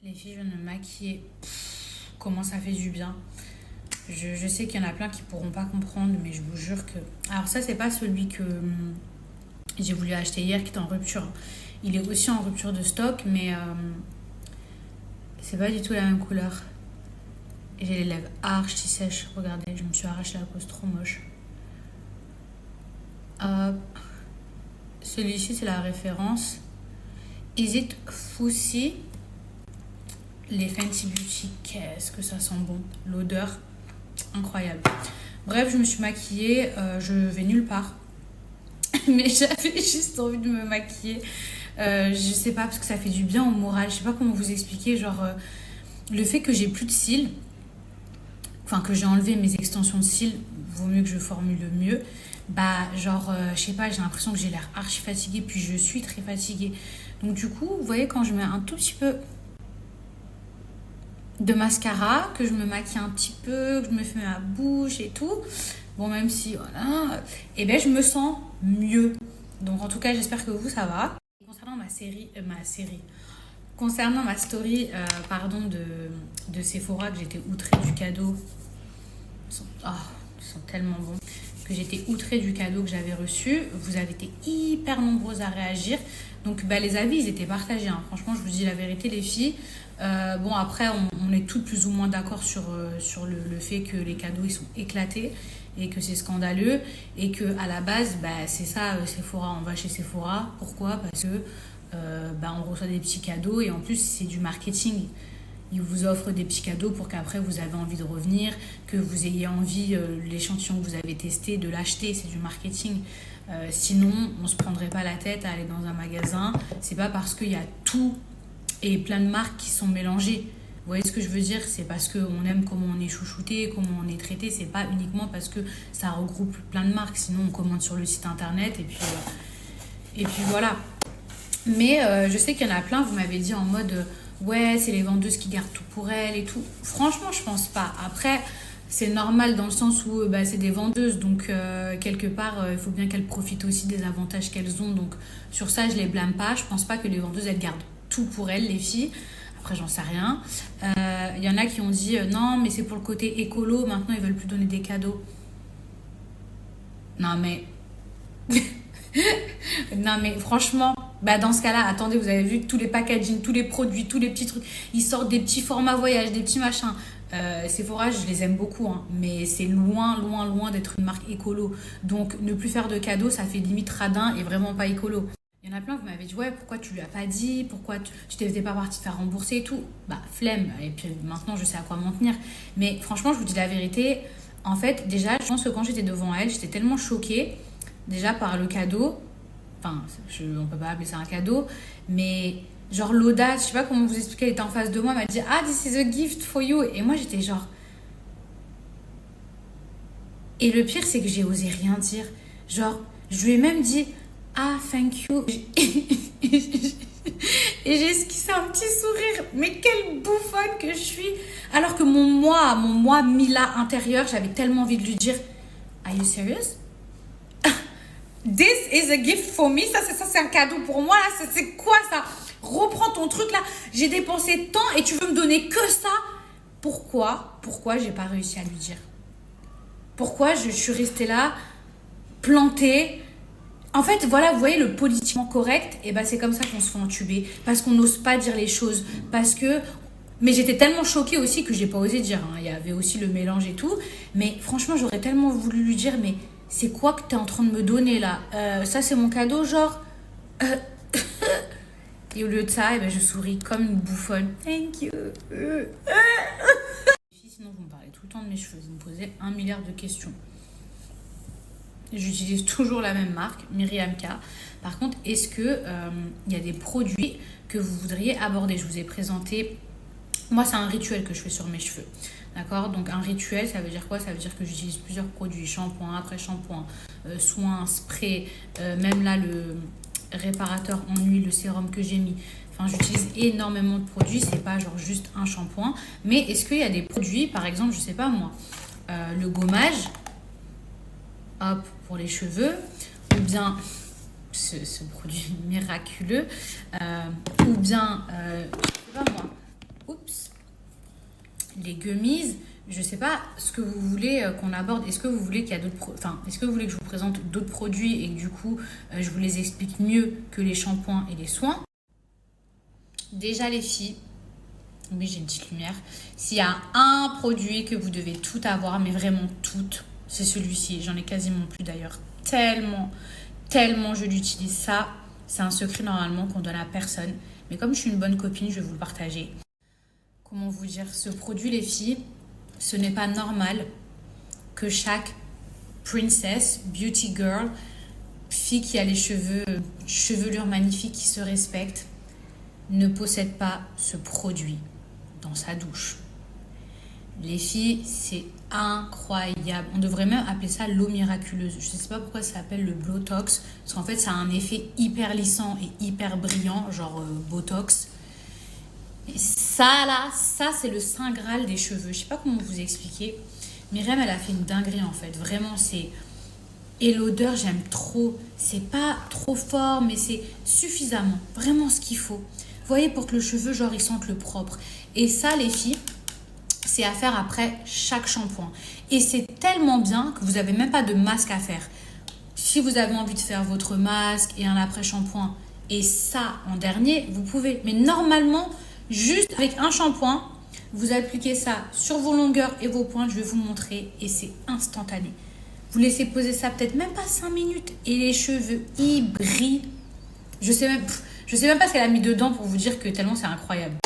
Les filles, je viens de me maquiller. Comment ça fait du bien. Je sais qu'il y en a plein qui pourront pas comprendre, mais je vous jure que... Alors ça, c'est pas celui que j'ai voulu acheter hier qui est en rupture. Il est aussi en rupture de stock, mais c'est pas du tout la même couleur. Et j'ai les lèvres archi sèches. Regardez, je me suis arraché la cause trop moche. Hop. Celui-ci, c'est la référence. Is it Fussy? Les Fenty Beauty, qu'est-ce que ça sent bon. L'odeur, incroyable. Bref, je me suis maquillée. Je vais nulle part. Mais j'avais juste envie de me maquiller. Je sais pas, parce que ça fait du bien au moral. Je sais pas comment vous expliquer. Genre, le fait que j'ai plus de cils, enfin que j'ai enlevé mes extensions de cils, vaut mieux que je formule mieux. Bah, genre, je sais pas, j'ai l'impression que j'ai l'air archi fatiguée. Puis je suis très fatiguée. Donc, du coup, vous voyez, quand je mets un tout petit peu de mascara, que je me maquille un petit peu, que je me fais ma bouche et tout, bon, même si voilà, et ben je me sens mieux. Donc en tout cas, j'espère que vous, ça va. Concernant concernant ma story, pardon, de Sephora, que j'étais outrée du cadeau. Ils sont tellement bons. Que j'étais outrée du cadeau que j'avais reçu. Vous avez été hyper nombreuses à réagir. Donc bah, les avis, ils étaient partagés. Hein. Franchement, je vous dis la vérité, les filles. Bon, après, on est toutes plus ou moins d'accord sur le fait que les cadeaux, ils sont éclatés et que c'est scandaleux. Et que à la base, bah, c'est ça, Sephora. On va chez Sephora. Pourquoi? Parce que bah, on reçoit des petits cadeaux et en plus, c'est du marketing. Ils vous offrent des petits cadeaux pour qu'après vous avez envie de revenir, que vous ayez envie, l'échantillon que vous avez testé, de l'acheter, c'est du marketing. Sinon, on ne se prendrait pas la tête à aller dans un magasin. C'est pas parce qu'il y a tout et plein de marques qui sont mélangées. Vous voyez ce que je veux dire? C'est parce qu'on aime comment on est chouchouté, comment on est traité. C'est pas uniquement parce que ça regroupe plein de marques. Sinon, on commande sur le site internet et puis voilà. Mais je sais qu'il y en a plein, vous m'avez dit en mode... ouais, c'est les vendeuses qui gardent tout pour elles et tout. Franchement, je pense pas. Après, c'est normal dans le sens où bah, c'est des vendeuses. Donc, quelque part, il faut bien qu'elles profitent aussi des avantages qu'elles ont. Donc, sur ça, je les blâme pas. Je pense pas que les vendeuses, elles gardent tout pour elles, les filles. Après, j'en sais rien. Y en a qui ont dit non, mais c'est pour le côté écolo. Maintenant, ils veulent plus donner des cadeaux. Non, mais... non, mais franchement... bah dans ce cas-là, attendez, vous avez vu tous les packaging, tous les produits, tous les petits trucs. Ils sortent des petits formats voyage, des petits machins. Sephora, je les aime beaucoup, hein, mais c'est loin, loin, loin d'être une marque écolo. Donc, ne plus faire de cadeaux, ça fait limite radin et vraiment pas écolo. Il y en a plein, vous m'avez dit, ouais, pourquoi tu lui as pas dit? Pourquoi tu t'étais pas partie te faire rembourser et tout? Bah, flemme. Et puis maintenant, je sais à quoi m'en tenir. Mais franchement, je vous dis la vérité. En fait, déjà, je pense que quand j'étais devant elle, j'étais tellement choquée, déjà par le cadeau. Enfin, on peut pas appeler ça un cadeau, mais genre l'audace, je sais pas comment vous expliquer, elle était en face de moi, elle m'a dit ah, this is a gift for you. Et moi j'étais genre. Et le pire, c'est que j'ai osé rien dire. Genre, je lui ai même dit ah, thank you. Et j'ai esquissé un petit sourire. Mais quelle bouffonne que je suis. Alors que mon moi Mila intérieur, j'avais tellement envie de lui dire are you serious? This is a gift for me. Ça, c'est un cadeau pour moi. C'est quoi ça? Reprends ton truc là. J'ai dépensé tant et tu veux me donner que ça? Pourquoi j'ai pas réussi à lui dire? Pourquoi je suis restée là, plantée? En fait, voilà, vous voyez, le politiquement correct, et ben c'est comme ça qu'on se fait entuber. Parce qu'on n'ose pas dire les choses. Parce que... mais j'étais tellement choquée aussi que j'ai pas osé dire. Hein. Il y avait aussi le mélange et tout. Mais franchement, j'aurais tellement voulu lui dire, mais... c'est quoi que t'es en train de me donner là? Ça c'est mon cadeau genre. Et au lieu de ça, eh ben, je souris comme une bouffonne. Thank you. Sinon vous me parlez tout le temps de mes cheveux, vous me posez 1 milliard de questions. J'utilise toujours la même marque, Myriam K. Par contre, est-ce que y a des produits que vous voudriez aborder? Je vous ai présenté. Moi, c'est un rituel que je fais sur mes cheveux. D'accord? Donc, un rituel, ça veut dire quoi? Ça veut dire que j'utilise plusieurs produits, shampoing, après shampoing, soin, spray, même là, le réparateur en huile, le sérum que j'ai mis. Enfin, j'utilise énormément de produits, c'est pas genre juste un shampoing. Mais est-ce qu'il y a des produits, par exemple, je sais pas moi, le gommage, hop, pour les cheveux, ou bien ce produit miraculeux, ou bien, je sais pas moi, les gummies. Je sais pas ce que vous voulez qu'on aborde. Est-ce que vous voulez qu'il y a d'autres est-ce que vous voulez que je vous présente d'autres produits et que du coup je vous les explique mieux que les shampoings et les soins? Déjà les filles, oui j'ai une petite lumière. S'il y a un produit que vous devez tout avoir, mais vraiment toutes, c'est celui-ci. J'en ai quasiment plus d'ailleurs. Tellement je l'utilise. Ça, c'est un secret normalement qu'on donne à personne. Mais comme je suis une bonne copine, je vais vous le partager. Comment vous dire? Ce produit les filles, ce n'est pas normal que chaque princess, beauty girl, fille qui a les chevelure magnifique, qui se respecte, ne possède pas ce produit dans sa douche. Les filles, c'est incroyable. On devrait même appeler ça l'eau miraculeuse. Je ne sais pas pourquoi ça s'appelle le Botox, parce qu'en fait, ça a un effet hyper lissant et hyper brillant, genre Botox. Et ça, là, ça, c'est le saint graal des cheveux. Je sais pas comment vous expliquer. Myriam, elle a fait une dinguerie, en fait. Vraiment, c'est... Et l'odeur, j'aime trop. C'est pas trop fort, mais c'est suffisamment. Vraiment ce qu'il faut. Vous voyez, pour que le cheveu, genre, il sente le propre. Et ça, les filles, c'est à faire après chaque shampoing. Et c'est tellement bien que vous n'avez même pas de masque à faire. Si vous avez envie de faire votre masque et un après-shampoing, et ça en dernier, vous pouvez. Mais normalement, juste avec un shampoing, vous appliquez ça sur vos longueurs et vos pointes. Je vais vous montrer et c'est instantané. Vous laissez poser ça peut-être même pas 5 minutes et les cheveux, ils brillent. Je sais même pas ce qu'elle a mis dedans pour vous dire que tellement c'est incroyable.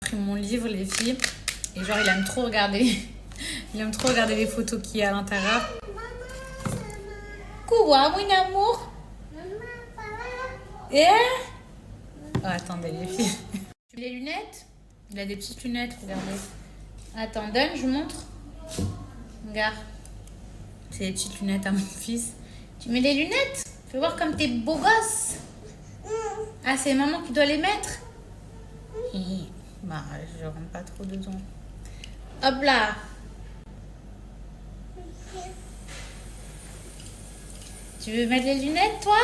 J'ai pris mon livre, les filles, et genre il aime trop regarder. Il aime trop regarder les photos qu'il y a à l'intérieur. Quoi, mon amour? Eh? Oh, attendez, les filles. Tu mets les lunettes? Il a des petites lunettes, regardez. Attends, donne, je vous montre. Regarde. C'est les petites lunettes à mon fils. Tu mets les lunettes? Fais voir comme t'es beau gosse. Ah, c'est maman qui doit les mettre? Bah, je rentre pas trop dedans. Hop là. Tu veux mettre les lunettes, toi?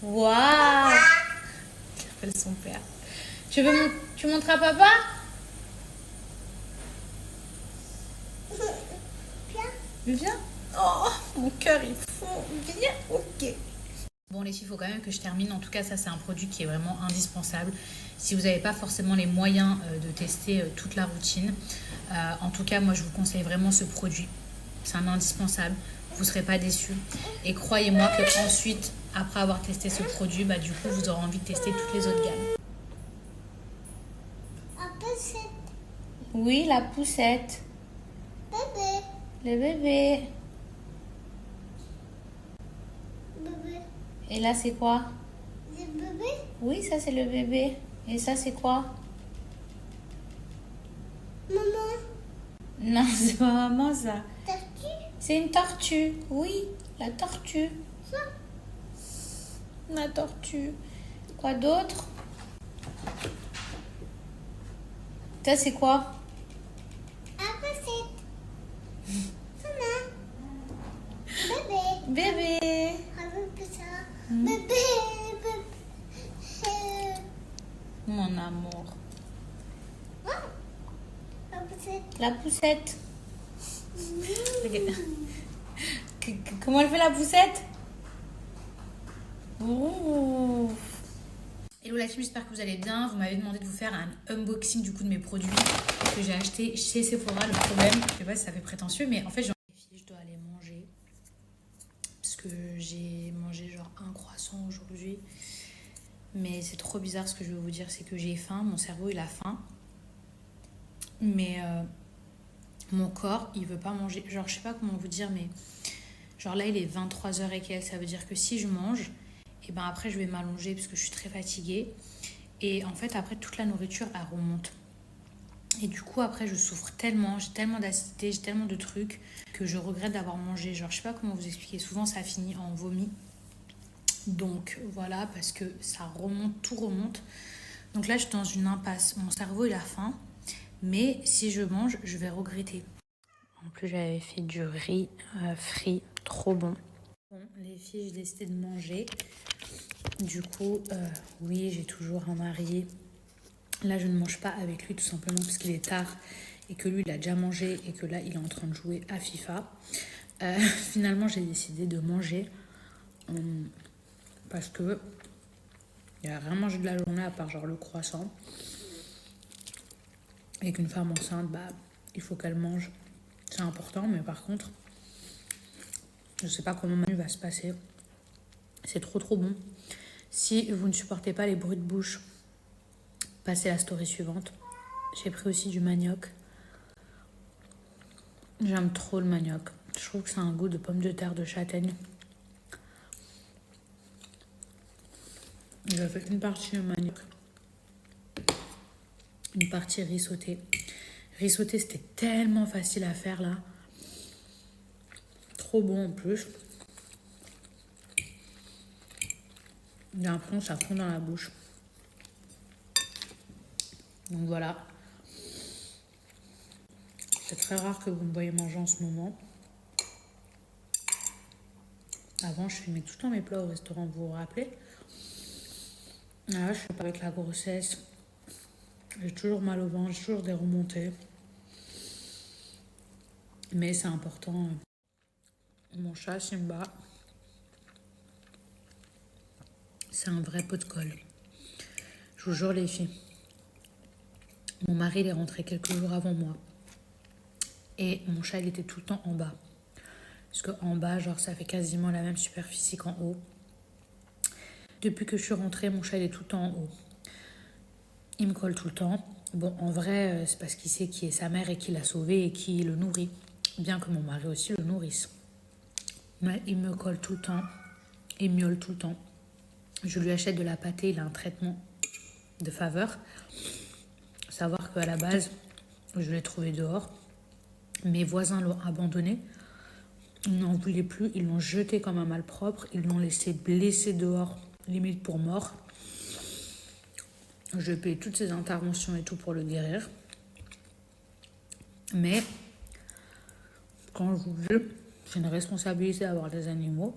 Waouh! Il appelle son père. Tu montres à papa? Viens. Oh, mon cœur, il fond. Viens, ok. Bon, les filles, il faut quand même que je termine. En tout cas, ça, c'est un produit qui est vraiment indispensable. Si vous n'avez pas forcément les moyens de tester toute la routine, en tout cas, moi, je vous conseille vraiment ce produit. C'est un indispensable. Vous ne serez pas déçus. Et croyez-moi que ensuite, après avoir testé ce produit, bah, du coup, vous aurez envie de tester toutes les autres gammes. La poussette. Oui, la poussette. Bébé. Le bébé. Bébé. Et là, c'est quoi? Le bébé? Oui, ça, c'est le bébé. Et ça, c'est quoi? Maman. Non, c'est pas maman, ça. Tortue? C'est une tortue. Oui, la tortue. Ça? La tortue. Quoi d'autre? Ça, c'est quoi? La poussette. Maman. Bébé. Bébé. Bébé. Mon amour. La poussette. La poussette. Comment elle fait la poussette? Ouh. Hello la team, j'espère que vous allez bien. Vous m'avez demandé de vous faire un unboxing du coup de mes produits que j'ai achetés chez Sephora. Le problème, je sais pas si ça fait prétentieux, mais en fait, je dois aller manger. Parce que j'ai mangé genre un croissant aujourd'hui. Mais c'est trop bizarre ce que je vais vous dire, c'est que j'ai faim, mon cerveau il a faim. Mais mon corps, il veut pas manger. Genre, je sais pas comment vous dire, mais genre là, il est 23h et quelques. Ça veut dire que si je mange, et Et ben après, je vais m'allonger parce que je suis très fatiguée. Et en fait, après, toute la nourriture, elle remonte. Et du coup, après, je souffre tellement, j'ai tellement d'acidité, j'ai tellement de trucs que je regrette d'avoir mangé. Genre, je sais pas comment vous expliquer. Souvent, ça finit en vomi. Donc voilà, parce que ça remonte, tout remonte. Donc là, je suis dans une impasse. Mon cerveau, il a faim. Mais si je mange, je vais regretter. En plus, j'avais fait du riz frit, trop bon. Bon, les filles, j'ai décidé de manger. Du coup, oui, j'ai toujours un mari. Là, je ne mange pas avec lui tout simplement parce qu'il est tard et que lui, il a déjà mangé et que là, il est en train de jouer à FIFA. Finalement, j'ai décidé de manger parce que il a rien mangé de la journée à part genre le croissant. Et qu'une femme enceinte, bah, il faut qu'elle mange. C'est important, mais par contre, je sais pas comment ma nuit va se passer. C'est trop trop bon. Si vous ne supportez pas les bruits de bouche, passez à la story suivante. J'ai pris aussi du manioc. J'aime trop le manioc. Je trouve que c'est un goût de pomme de terre de châtaigne. J'ai fait une partie de manioc. Une partie riz sauté. Riz sauté, c'était tellement facile à faire là. Trop bon en plus. J'ai l'impression que ça fond dans la bouche. Donc voilà. C'est très rare que vous me voyez manger en ce moment. Avant, je filmais tout le temps mes plats au restaurant, vous vous rappelez? Là, je suis pas avec la grossesse. J'ai toujours mal au ventre, j'ai toujours des remontées. Mais c'est important. Mon chat, Simba, c'est un vrai pot de colle. Je vous jure, les filles. Mon mari, il est rentré quelques jours avant moi. Et mon chat, il était tout le temps en bas. Parce qu'en bas, genre, ça fait quasiment la même superficie qu'en haut. Depuis que je suis rentrée, mon chat, il est tout le temps en haut. Il me colle tout le temps. Bon, en vrai, c'est parce qu'il sait qui est sa mère et qui l'a sauvé et qui le nourrit. Bien que mon mari aussi le nourrisse. Mais il me colle tout le temps. Il miaule tout le temps. Je lui achète de la pâtée, il a un traitement de faveur. Savoir qu'à la base, je l'ai trouvé dehors. Mes voisins l'ont abandonné. Ils n'en voulaient plus. Ils l'ont jeté comme un malpropre. Ils l'ont laissé blessé dehors, limite pour mort. Je paye toutes ces interventions et tout pour le guérir. Mais, quand je vous dis, c'est une responsabilité d'avoir des animaux.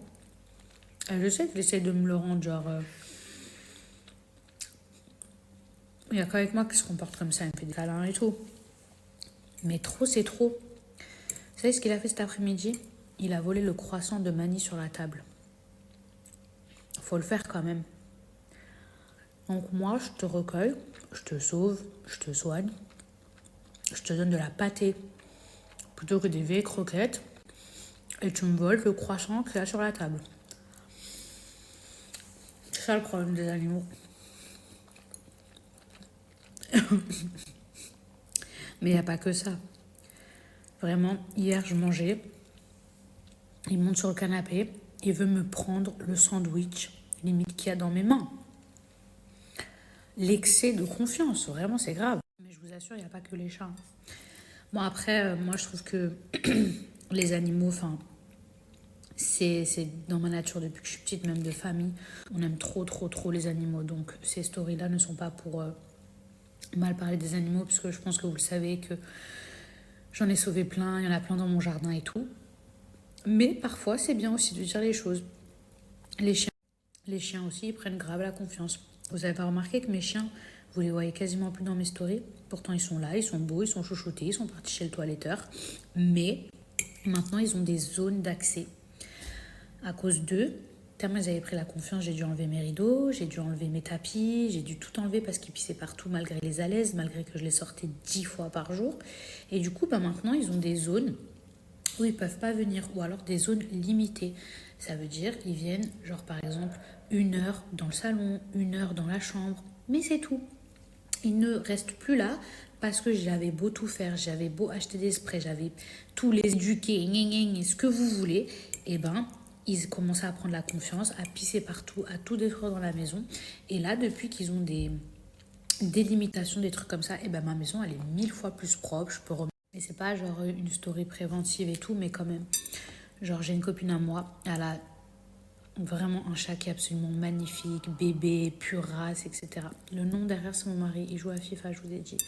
Et je sais qu'il essaie de me le rendre, genre... il n'y a qu'avec moi qui se comporte comme ça, il me fait des câlins et tout. Mais trop, c'est trop. Vous savez ce qu'il a fait cet après-midi? Il a volé le croissant de Mani sur la table. Faut le faire quand même. Donc moi, je te recueille, je te sauve, je te soigne. Je te donne de la pâtée plutôt que des vieilles croquettes. Et tu me voles le croissant qu'il y a sur la table. C'est ça le problème des animaux. Mais il n'y a pas que ça. Vraiment, hier, je mangeais. Il monte sur le canapé. Il veut me prendre le sandwich, limite qu'il y a dans mes mains. L'excès de confiance, vraiment, c'est grave. Mais je vous assure, il n'y a pas que les chats. Bon, après, moi, je trouve que les animaux, enfin, c'est dans ma nature depuis que je suis petite, même de famille. On aime trop, trop, trop les animaux. Donc, ces stories-là ne sont pas pour mal parler des animaux, parce que je pense que vous le savez que j'en ai sauvé plein, il y en a plein dans mon jardin et tout. Mais parfois, c'est bien aussi de dire les choses. Les chiens aussi, ils prennent grave la confiance. Vous n'avez pas remarqué que mes chiens, vous les voyez quasiment plus dans mes stories. Pourtant, ils sont là, ils sont beaux, ils sont chouchoutés, ils sont partis chez le toiletteur. Mais maintenant, ils ont des zones d'accès. À cause d'eux, tellement ils avaient pris la confiance, j'ai dû enlever mes rideaux, j'ai dû enlever mes tapis, j'ai dû tout enlever parce qu'ils pissaient partout malgré les alaises, malgré que je les sortais 10 fois par jour. Et du coup, maintenant, ils ont des zones où ils ne peuvent pas venir, ou alors des zones limitées. Ça veut dire ils viennent, genre par exemple, 1 heure dans le salon, 1 heure dans la chambre, mais c'est tout. Ils ne restent plus là parce que j'avais beau tout faire, j'avais beau acheter des sprays, j'avais tous les éduquer, ce que vous voulez, et ben ils commençaient à prendre la confiance, à pisser partout, à tout détruire dans la maison. Et là, depuis qu'ils ont des limitations, des trucs comme ça, et ben ma maison, elle est 1000 fois plus propre. Je peux remettre. Et c'est pas genre une story préventive et tout, mais quand même. Genre, j'ai une copine à moi, elle a vraiment un chat qui est absolument magnifique, bébé, pure race, etc. Le nom derrière, c'est mon mari, il joue à FIFA, je vous ai dit.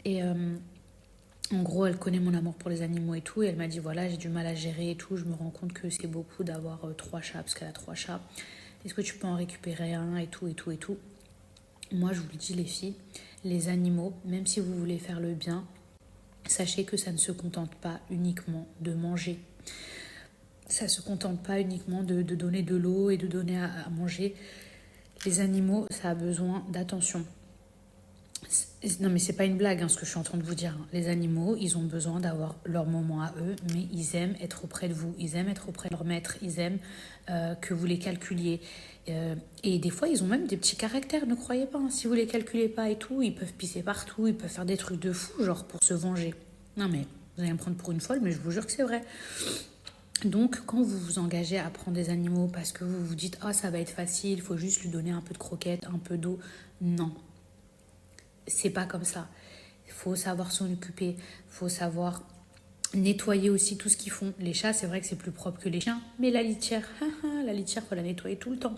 Et en gros, elle connaît mon amour pour les animaux et tout, et elle m'a dit, voilà, j'ai du mal à gérer et tout, je me rends compte que c'est beaucoup d'avoir 3 chats, parce qu'elle a 3 chats. Est-ce que tu peux en récupérer un et tout, et tout, et tout. Moi, je vous le dis, les filles, les animaux, même si vous voulez faire le bien, sachez que ça ne se contente pas uniquement de manger. Ça ne se contente pas uniquement de donner de l'eau et de donner à manger. Les animaux, ça a besoin d'attention. Non mais c'est pas une blague ce que je suis en train de vous dire. Les animaux, ils ont besoin d'avoir leur moment à eux, mais ils aiment être auprès de vous, ils aiment être auprès de leur maître, ils aiment que vous les calculiez. Et des fois, ils ont même des petits caractères, ne croyez pas. Si vous les calculez pas et tout, ils peuvent pisser partout, ils peuvent faire des trucs de fou, genre pour se venger. Non mais, vous allez me prendre pour une folle, mais je vous jure que c'est vrai. Donc, quand vous vous engagez à prendre des animaux parce que vous vous dites « Ah, ça va être facile, il faut juste lui donner un peu de croquettes, un peu d'eau », non. C'est pas comme ça. Il faut savoir s'en occuper, il faut savoir nettoyer aussi tout ce qu'ils font. Les chats, c'est vrai que c'est plus propre que les chiens, mais la litière, faut la nettoyer tout le temps.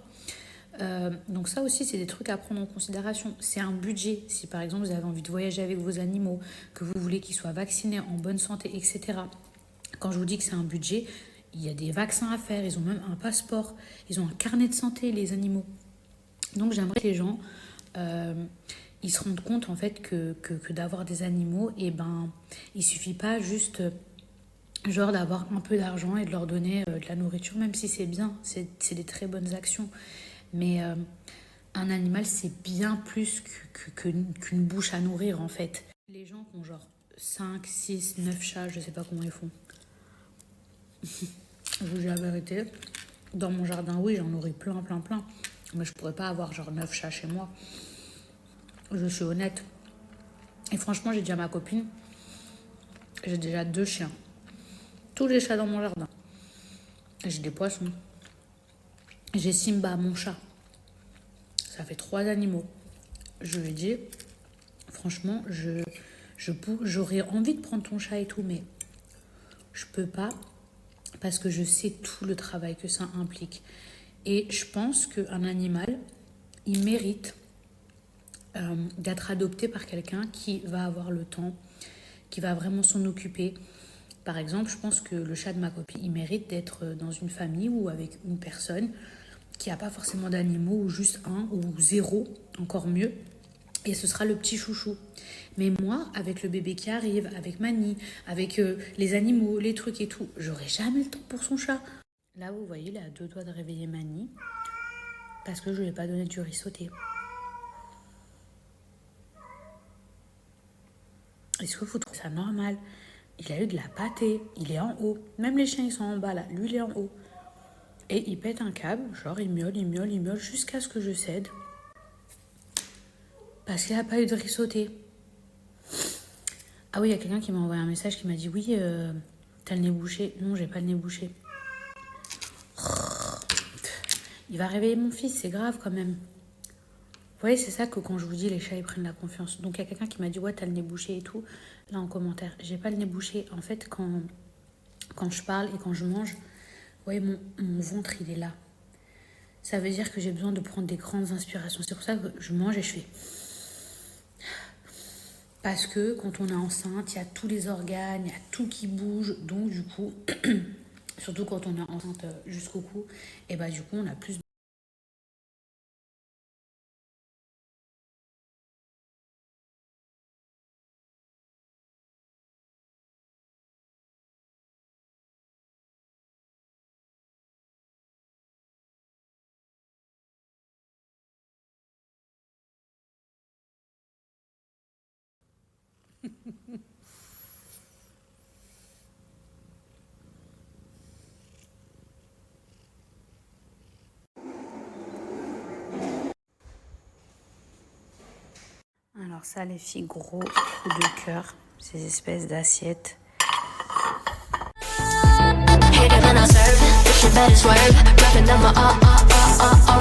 Donc ça aussi, c'est des trucs à prendre en considération. C'est un budget. Si par exemple, vous avez envie de voyager avec vos animaux, que vous voulez qu'ils soient vaccinés, en bonne santé, etc. Quand je vous dis que c'est un budget, il y a des vaccins à faire, ils ont même un passeport, ils ont un carnet de santé, les animaux. Donc j'aimerais que les gens... ils se rendent compte en fait que d'avoir des animaux, et il suffit pas juste genre d'avoir un peu d'argent et de leur donner de la nourriture, même si c'est bien, c'est des très bonnes actions. Mais un animal, c'est bien plus qu'une bouche à nourrir en fait. Les gens qui ont genre 5, 6, 9 chats, je sais pas comment ils font. Je vous dis la vérité, dans mon jardin, oui, j'en aurais plein. Mais je pourrais pas avoir genre 9 chats chez moi. Je suis honnête. Et franchement, j'ai dit à ma copine, j'ai déjà 2 chiens. Tous les chats dans mon jardin. J'ai des poissons. J'ai Simba, mon chat. Ça fait 3 animaux. Je lui ai dit, franchement, j'aurais envie de prendre ton chat et tout, mais je peux pas parce que je sais tout le travail que ça implique. Et je pense qu'un animal, il mérite d'être adopté par quelqu'un qui va avoir le temps, qui va vraiment s'en occuper. Par exemple, je pense que le chat de ma copine, il mérite d'être dans une famille ou avec une personne qui n'a pas forcément d'animaux, ou juste un, ou 0, encore mieux. Et ce sera le petit chouchou. Mais moi, avec le bébé qui arrive, avec Mani, avec les animaux, les trucs et tout, j'aurai jamais le temps pour son chat. Là, vous voyez, il est à 2 doigts de réveiller Mani parce que je lui ai pas donné du riz sauté. Est-ce que vous trouvez ça normal? Il a eu de la pâtée, il est en haut. Même les chiens, ils sont en bas là. Lui, il est en haut. Et il pète un câble, genre il miaule jusqu'à ce que je cède. Parce qu'il n'a pas eu de riz sauté. Ah oui, il y a quelqu'un qui m'a envoyé un message qui m'a dit « Oui, t'as le nez bouché. » Non, j'ai pas le nez bouché. Il va réveiller mon fils, c'est grave quand même. Vous voyez, c'est ça que quand je vous dis, les chats, ils prennent la confiance. Donc, il y a quelqu'un qui m'a dit « Ouais, t'as le nez bouché et tout. » Là, en commentaire, j'ai pas le nez bouché. En fait, quand je parle et quand je mange, vous voyez, mon ventre, il est là. Ça veut dire que j'ai besoin de prendre des grandes inspirations. C'est pour ça que je mange et je fais... Parce que quand on est enceinte, il y a tous les organes, il y a tout qui bouge. Donc, du coup, surtout quand on est enceinte jusqu'au cou, et bah, du coup, on a plus de... Alors ça, les filles, gros coup de cœur, ces espèces d'assiettes. you better swerve. Rapping on my